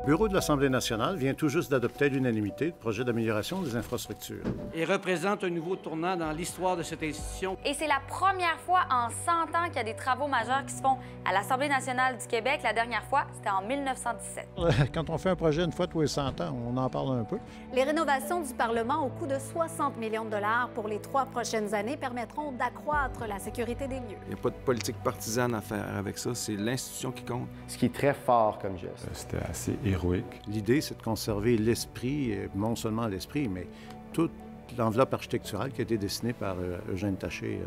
bureau de l'Assemblée nationale vient tout juste d'adopter à l'unanimité le projet d'amélioration des infrastructures. Et représente un nouveau tournant dans l'histoire de cette institution. Et c'est la première fois en 100 ans qu'il y a des travaux majeurs qui se font à l'Assemblée nationale du Québec. La dernière fois, c'était en 1917. Quand on fait un projet une fois tous les 100 ans, on en parle un peu. Les rénovations du Parlement au coût de 60 millions de dollars pour les 3 prochaines années permettront d'accroître la sécurité des lieux. Il n'y a pas de politique partisane à faire avec ça, c'est l'institution qui compte. Ce qui est très fort comme geste. C'était assez héroïque. L'idée, c'est de conserver l'esprit, non seulement l'esprit, mais toute l'enveloppe architecturale qui a été dessinée par Eugène Taché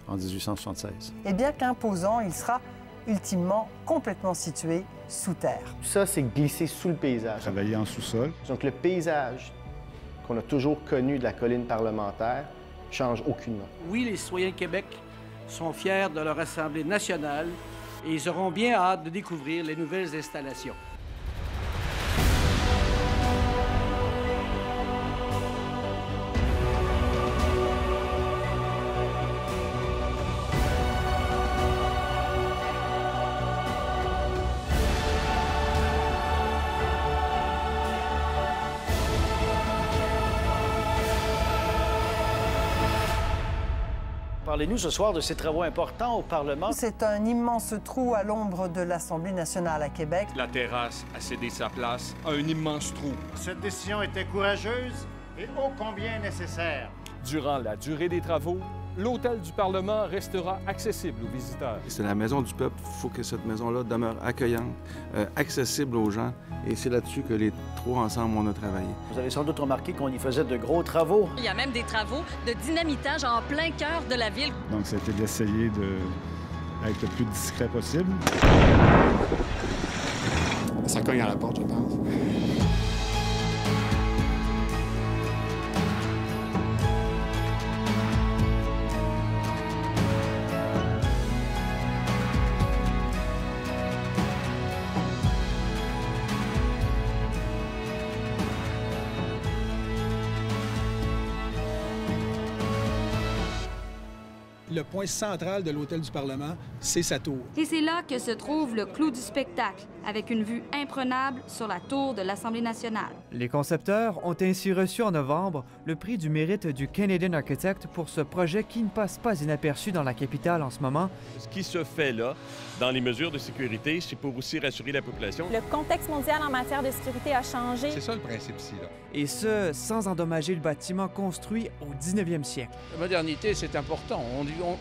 en 1876. Et bien qu'imposant, il sera ultimement complètement situé sous terre. Ça, c'est glisser sous le paysage. Travailler en sous-sol. Donc le paysage qu'on a toujours connu de la colline parlementaire change aucunement. Oui, les citoyens de Québec sont fiers de leur Assemblée nationale et ils auront bien hâte de découvrir les nouvelles installations. Parlez-nous ce soir de ces travaux importants au Parlement. C'est un immense trou à l'ombre de l'Assemblée nationale à Québec. La terrasse a cédé sa place à un immense trou. Cette décision était courageuse et ô combien nécessaire. Durant la durée des travaux, l'hôtel du Parlement restera accessible aux visiteurs. C'est la maison du peuple, il faut que cette maison-là demeure accueillante, accessible aux gens, et c'est là-dessus que les trois ensemble, on a travaillé. Vous avez sans doute remarqué qu'on y faisait de gros travaux. Il y a même des travaux de dynamitage en plein cœur de la ville. Donc, c'était d'essayer d'être le plus discret possible. Ça cogne à la porte, je pense. Le point central de l'hôtel du Parlement, c'est sa tour. Et c'est là que se trouve le clou du spectacle, avec une vue imprenable sur la tour de l'Assemblée nationale. Les concepteurs ont ainsi reçu en novembre le prix du mérite du Canadian Architect pour ce projet qui ne passe pas inaperçu dans la capitale en ce moment. Ce qui se fait là, dans les mesures de sécurité, c'est pour aussi rassurer la population. Le contexte mondial en matière de sécurité a changé. C'est ça le principe ici, là. Et ce, sans endommager le bâtiment construit au 19e siècle. La modernité, c'est important.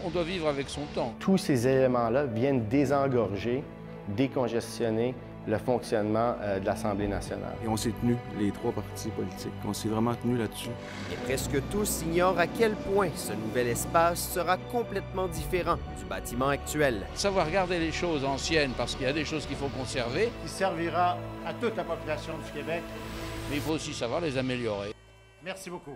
On doit vivre avec son temps. Tous ces éléments-là viennent désengorger, décongestionner le fonctionnement de l'Assemblée nationale. Et on s'est tenus, les trois partis politiques, on s'est vraiment tenus là-dessus. Et presque tous ignorent à quel point ce nouvel espace sera complètement différent du bâtiment actuel. Savoir garder les choses anciennes, parce qu'il y a des choses qu'il faut conserver. Qui servira à toute la population du Québec. Mais il faut aussi savoir les améliorer. Merci beaucoup.